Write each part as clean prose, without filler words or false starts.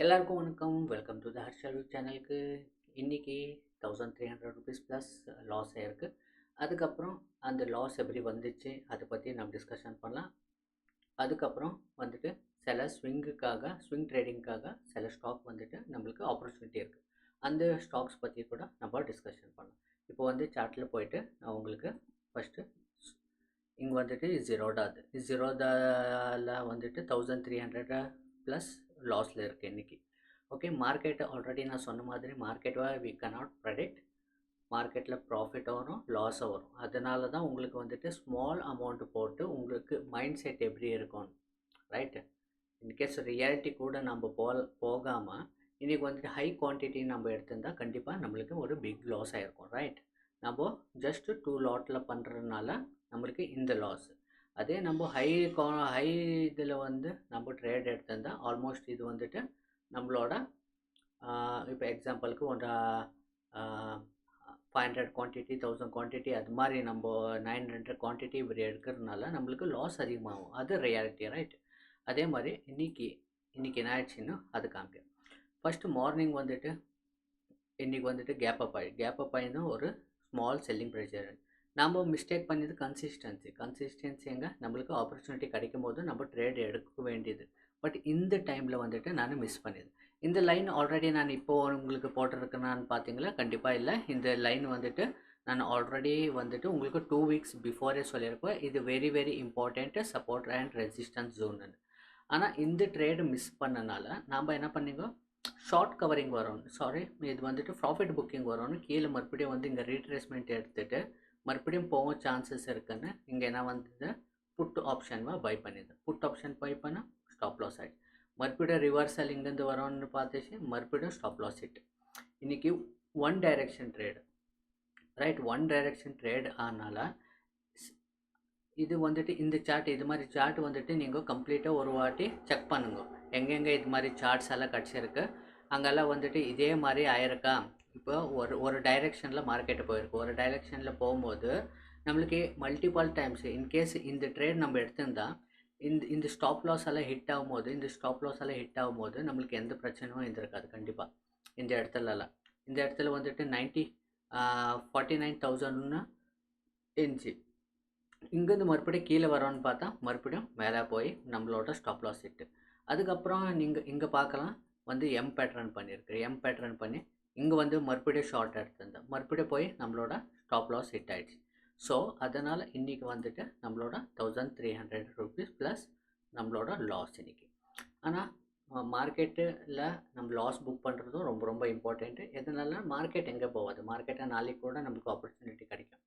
எல்லாருக்கும் வணக்கம். Welcome to the ஹர்ஷாலு சேனலுக்கு. இன்றைக்கி 1300 ருபீஸ் ப்ளஸ் லாஸ் ஆகிருக்கு. அதுக்கப்புறம் அந்த லாஸ் எப்படி வந்துச்சு அதை பற்றி நம்ம டிஸ்கஷன் பண்ணலாம். அதுக்கப்புறம் வந்துட்டு சில ஸ்விங் ட்ரேடிங்காக சில ஸ்டாக் வந்துட்டு நம்மளுக்கு ஆப்பர்ச்சுனிட்டி இருக்குது. அந்த ஸ்டாக்ஸ் பற்றி கூட நம்ம டிஸ்கஷன் பண்ணலாம். இப்போ வந்து சார்ட்டில் போயிட்டு நான் உங்களுக்கு ஃபஸ்ட்டு இங்கே வந்துட்டு ஜீரோதாவில் வந்துட்டு 1300 ப்ளஸ் லாஸில் இருக்குது இன்றைக்கி. ஓகே, மார்க்கெட்டை ஆல்ரெடி நான் சொன்ன மாதிரி மார்க்கெட்டை வி கனாட் ப்ரெடிக்ட். மார்க்கெட்டில் ப்ராஃபிட் வரும், லாஸும் வரும். அதனால தான் உங்களுக்கு வந்துட்டு ஸ்மால் அமௌண்ட்டு போட்டு உங்களுக்கு மைண்ட் செட் எப்படி இருக்கும், ரைட்டு? இன்கேஸ் ரியாலிட்டி கூட நம்ம போகாமல் இன்றைக்கி வந்துட்டு ஹை குவான்டிட்டி நம்ம எடுத்திருந்தால் கண்டிப்பாக நம்மளுக்கு ஒரு பிக் லாஸ் ஆகிருக்கும், ரைட்? நம்ம ஜஸ்ட்டு 2 லாட்டில் பண்ணுறதுனால நம்மளுக்கு இந்த லாஸ். அதே நம்ம ஹை இதில் வந்து நம்ம ட்ரேட் எடுத்திருந்தால் ஆல்மோஸ்ட் இது வந்துட்டு நம்மளோட இப்போ எக்ஸாம்பிளுக்கு ஒரு 500 குவான்டிட்டி 1000 குவான்டிட்டி அது மாதிரி நம்ம 900 குவான்டிட்டி இப்படி எடுக்கிறதுனால நம்மளுக்கு லாஸ் அதிகமாகும். அது ரியாலிட்டி, ரைட்? அதே மாதிரி இன்றைக்கி என்ன ஆயிடுச்சுன்னு அது காமிக்கிறேன். ஃபஸ்ட்டு மார்னிங் வந்துட்டு இன்றைக்கி வந்துட்டு கேப் அப் ஆகினா ஒரு ஸ்மால் செல்லிங் ப்ரெஷர். நம்ம மிஸ்டேக் பண்ணது கன்சிஸ்டன்சி எங்கே நம்மளுக்கு ஆப்பர்ச்சுனிட்டி கிடைக்கும் போது நம்ம ட்ரேட் எடுக்க வேண்டியது. பட் இந்த டைமில் வந்துட்டு நான் மிஸ் பண்ணிது. இந்த லைன் ஆல்ரெடி நான் இப்போது உங்களுக்கு போட்டிருக்கேனான்னு பார்த்தீங்களா? கண்டிப்பாக இல்லை. இந்த லைன் வந்துட்டு நான் ஆல்ரெடி வந்துட்டு உங்களுக்கு 2 வீக்ஸ் பிஃபோரே சொல்லியிருப்பேன். இது very very important support and resistance ஜோன்னு. ஆனால் இந்த ட்ரேடு மிஸ் பண்ணனால நாம் என்ன பண்ணிங்க, ஷார்ட் கவரிங் வரும், இது வந்துட்டு ப்ராஃபிட் புக்கிங் வரும்னு கீழே மறுபடியும் வந்து இங்கே ரீட்ரேஸ்மெண்ட் எடுத்துகிட்டு மறுபடியும் போக சான்சஸ் இருக்குன்னு இங்கே என்ன வந்தது, புட் ஆப்ஷன் பை பண்ணிது. புட் ஆப்ஷன் பை பண்ணால் ஸ்டாப் லாஸ் ஆகிடுச்சு. மறுபடியும் ரிவர்சல் இங்கேருந்து வரோன்னு பார்த்துச்சு, மறுபடியும் ஸ்டாப் லாஸ் ஹிட். இன்றைக்கி one direction trade, right? One direction trade ஆனால் இது வந்துட்டு இந்த சார்ட், இது மாதிரி சார்ட் வந்துட்டு நீங்கள் கம்ப்ளீட்டாக ஒரு வாட்டி செக் பண்ணுங்க. எங்கெங்கே இது மாதிரி சார்ட்ஸ் எல்லாம் கிடச்சிருக்கு அங்கெல்லாம் வந்துட்டு இதே மாதிரி ஆயிருக்கா. இப்போ ஒரு டைரெக்ஷனில் மார்க்கெட்டு போயிருக்கு. ஒரு டைரெக்ஷனில் போகும்போது நம்மளுக்கு மல்டிபிள் டைம்ஸ் இன்கேஸ் இந்த ட்ரேட் நம்ம எடுத்திருந்தால் இந்த ஸ்டாப் லாஸ் எல்லாம் ஹிட் ஆகும்போது நம்மளுக்கு எந்த பிரச்சனையும் இருந்திருக்காது கண்டிப்பாக. இந்த இடத்துல வந்துட்டு 49,000 இருந்துச்சு. இங்கேருந்து மறுபடியும் கீழே வரோன்னு பார்த்தா மறுபடியும் மேலே போய் நம்மளோட ஸ்டாப் லாஸ் ஹிட்டு. அதுக்கப்புறம் நீங்கள் இங்கே பார்க்கலாம் வந்து எம் பேட்டர்ன் பண்ணி இங்கே வந்து மறுபடியும் ஷார்ட் எடுத்திருந்தேன், மறுபடியும் போய் நம்மளோட ஸ்டாப் லாஸ் ஹிட் ஆகிடுச்சு. ஸோ அதனால் இன்றைக்கி வந்துட்டு நம்மளோட 1300 ருபீஸ் ப்ளஸ் நம்மளோட லாஸ் இன்றைக்கி. ஆனால் மார்க்கெட்டில் நம்ம லாஸ் புக் பண்ணுறதும் ரொம்ப ரொம்ப இம்பார்ட்டண்ட்டு. எதனால மார்க்கெட் எங்கே போகாது, மார்க்கெட்டை நாளைக்கு கூட நமக்கு ஆப்பர்ச்சுனிட்டி கிடைக்கும்.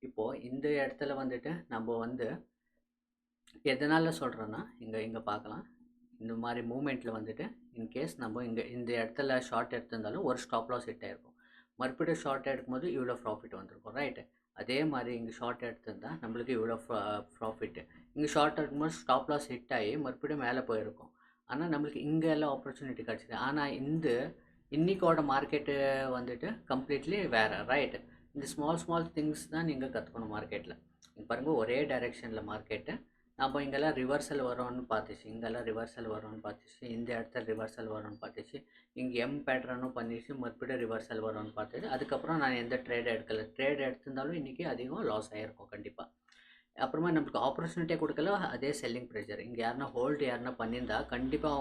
இப்போது இந்த இடத்துல வந்துட்டு நம்ம வந்து எதனால் சொல்கிறேன்னா இங்கே பார்க்கலாம், இந்த மாதிரி மூமெண்ட்டில் வந்துட்டு இன்கேஸ் நம்ம இந்த இடத்துல ஷார்ட் எடுத்திருந்தாலும் ஒரு ஸ்டாப் லாஸ் ஹிட் ஆகிருக்கும். மறுபடியும் ஷார்ட் எடுக்கும்போது இவ்வளோ ப்ராஃபிட் வந்திருக்கும், ரைட்டு? அதே மாதிரி இங்கே ஷார்ட் எடுத்திருந்தால் நம்மளுக்கு இவ்வளோ ப்ராஃபிட்டு. இங்கே ஷார்ட் எடுக்கும்போது ஸ்டாப் லாஸ் ஹிட் ஆகி மறுபடியும் மேலே போயிருக்கும். ஆனால் நம்மளுக்கு இங்கே எல்லாம் ஆப்பர்ச்சுனிட்டி கிடச்சிது. ஆனால் இன்றைக்கோட மார்க்கெட்டு வந்துட்டு கம்ப்ளீட்லி வேறு, ரைட்டு? இந்த ஸ்மால் திங்ஸ் தான் நீங்கள் கற்றுக்கணும் மார்க்கெட்டில். இங்கே பாருங்கள், ஒரே டைரெக்ஷனில் மார்க்கெட்டு நம்ம இங்கெல்லாம் ரிவர்சல் வரும்னு பார்த்துச்சு, இந்த இடத்துல ரிவர்சல் வரும்னு பார்த்துச்சு, இங்கே எம் பேட்டர்னும் பண்ணிச்சு, மறுபடியும் ரிவர்சல் வரும்னு பார்த்துச்சு. அதுக்கப்புறம் நான் எந்த ட்ரேட் எடுத்திருந்தாலும் இன்றைக்கி அதிகம் லாஸ் ஆகிருக்கும் கண்டிப்பாக. அப்புறமா நம்மளுக்கு ஆப்பர்ச்சுனிட்டியே கொடுக்கல, அதே செல்லிங் ப்ரெஷர். இங்கே யாருன்னா பண்ணியிருந்தா கண்டிப்பாக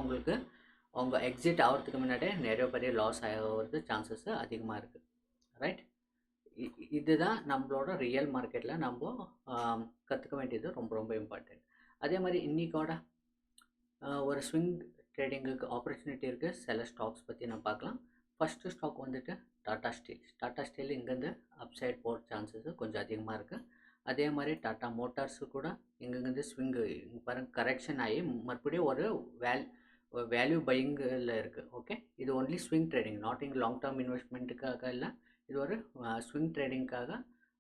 அவங்க எக்ஸிட் ஆகிறதுக்கு முன்னாடியே நிறைய பெரிய லாஸ் ஆகிறது சான்சஸ் அதிகமாக இருக்குது, ரைட்? இதுதான் நம்மளோட ரியல் மார்க்கெட்டில் நம்ம கற்றுக்க வேண்டியது ரொம்ப ரொம்ப இம்பார்ட்டண்ட். அதே மாதிரி இன்றைக்கோட ஒரு ஸ்விங் ட்ரேடிங்குக்கு ஆப்பர்ச்சுனிட்டி இருக்குது. சில ஸ்டாக்ஸ் பற்றி நம்ம பார்க்கலாம். ஃபஸ்ட்டு ஸ்டாக் வந்துட்டு டாடா ஸ்டீல் இங்கேருந்து அப்சைட் போகிற சான்சஸ் கொஞ்சம் அதிகமாக இருக்குது. அதே மாதிரி டாடா மோட்டார்ஸு கூட இங்கேருந்து ஸ்விங்கு பாருங்கள் கரெக்ஷன் ஆகி மறுபடியும் ஒரு வேல்யூ பையிங்கில் இருக்குது. ஓகே, இது only swing trading, not in long term இன்வெஸ்ட்மெண்ட்டுக்காக இல்லை. இது ஒரு ஸ்விங் ட்ரேடிங்காக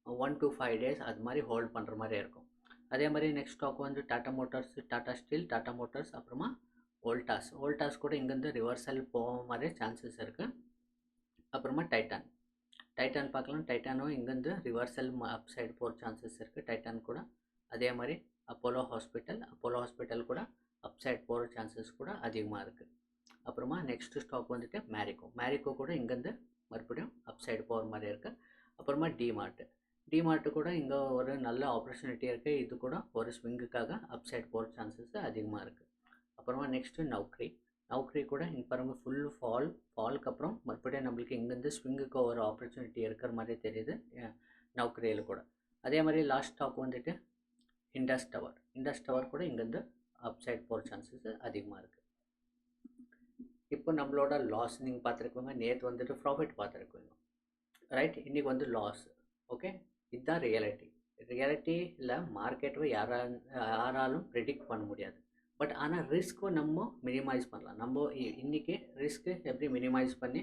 1 to 5 days அது மாதிரி ஹோல்ட் பண்ணுற மாதிரி இருக்கும். அதே மாதிரி நெக்ஸ்ட் ஸ்டாக் வந்து Tata Motors, Tata steel, Tata Motors, அப்புறமா வோல்டாஸ் கூட இங்கேருந்து ரிவர்சல் போக மாதிரி சான்சஸ் இருக்குது. அப்புறமா டைட்டான் பார்க்கலாம். டைட்டானும் இங்கேருந்து ரிவர்சல் அப் சைடு போகிற சான்சஸ் இருக்குது டைட்டான் கூட. அதே மாதிரி அப்போலோ ஹாஸ்பிட்டல் கூட அப் சைட் போகிற சான்சஸ் கூட அதிகமாக இருக்குது. அப்புறமா நெக்ஸ்ட் ஸ்டாக் வந்துட்டு மேரிகோ கூட இங்கேருந்து மறுபடியும் அப் சைடு போகிற மாதிரி இருக்குது. அப்புறமா டிமார்ட்டு கூட இங்கே ஒரு நல்ல ஆப்பர்ச்சுனிட்டி இருக்குது. இது கூட ஒரு ஸ்விங்குக்காக அப் சைடு போகிற சான்சஸ் அதிகமாக இருக்குது. அப்புறமா நெக்ஸ்ட்டு நவ்க்ரி கூட இங்கே பாருங்க ஃபுல் ஃபாலுக்கு அப்புறம் மறுபடியும் நம்மளுக்கு இங்கேருந்து ஸ்விங்குக்கு ஒரு ஆப்பர்ச்சுனிட்டி இருக்கிற மாதிரி தெரியுது நவ்க்ரியில் கூட. அதே மாதிரி லாஸ்ட் ஸ்டாக் வந்துட்டு இண்டஸ் டவர் கூட இங்கேருந்து அப் சைடு போகிற சான்சஸ் அதிகமாக இருக்குது. இப்போ நம்மளோட லாஸ் நீங்கள் பார்த்துருக்கோங்க. நேற்று வந்துட்டு ப்ராஃபிட் பார்த்துருக்கோங்க, ரைட். இன்றைக்கி வந்து லாஸ். ஓகே, இதுதான் ரியாலிட்டியில் மார்க்கெட்டை யாராலும் ப்ரெடிக்ட் பண்ண முடியாது. பட் ஆனால் ரிஸ்க்கும் நம்ம மினிமைஸ் பண்ணலாம். நம்ம இன்றைக்கி ரிஸ்க்கு எப்படி மினிமைஸ் பண்ணி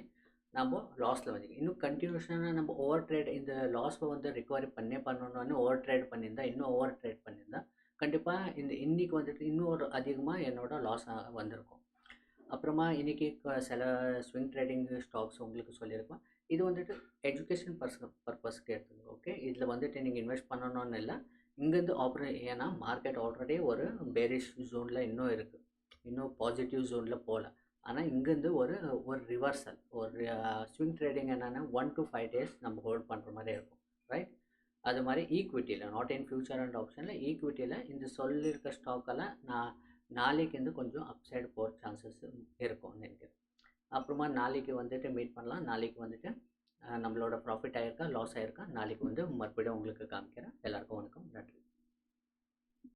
நம்ம லாஸில் வந்து இன்னும் கண்டினியூஷனாக நம்ம ஓவர் ட்ரேட் இந்த லாஸை வந்து ரிகவரி பண்ணணும்னு ஓவர் ட்ரேட் பண்ணியிருந்தா கண்டிப்பாக இன்றைக்கி வந்துட்டு இன்னும் ஒரு அதிகமாக என்னோடய லாஸ் வந்திருக்கும். அப்புறமா இன்றைக்கி சில ஸ்விங் ட்ரேடிங் ஸ்டாக்ஸ் உங்களுக்கு சொல்லியிருக்கோம். இது வந்துட்டு எஜுகேஷன் பர்பஸ்க்கு எடுத்துங்க. ஓகே, இதில் வந்துட்டு நீங்கள் இன்வெஸ்ட் பண்ணணும்னு இல்லை. இங்கேருந்து ஏன்னா மார்க்கெட் ஆல்ரெடி ஒரு பேரிஷ் ஜோனில் இன்னும் இருக்குது, இன்னும் பாசிட்டிவ் ஜோனில் போகல. ஆனால் இங்கேருந்து ஒரு ரிவர்சல், ஒரு ஸ்விங் ட்ரேடிங் என்னென்னா 1 to 5 days நம்ம ஹோல்ட் பண்ணுற மாதிரி இருக்கும், ரைட். அது மாதிரி ஈக்விட்டியில், நாட் இன் ஃபியூச்சர் அண்ட் ஆப்ஷனில், ஈக்விட்டியில் இந்த சொல்லியிருக்க ஸ்டாக்கெல்லாம் நாளைக்கு வந்து கொஞ்சம் அப்சைடு போகிற சான்சஸ் இருக்கும் நினைக்கிறேன். அப்புறமா நாளைக்கு வந்துட்டு மீட் பண்ணலாம். நாளைக்கு வந்துட்டு நம்மளோட ப்ராஃபிட் ஆகிருக்கா லாஸ் ஆகிருக்கா நாளைக்கு வந்து மறுபடியும் உங்களுக்கு காமிக்கிறேன். எல்லாருக்கும் வணக்கம்.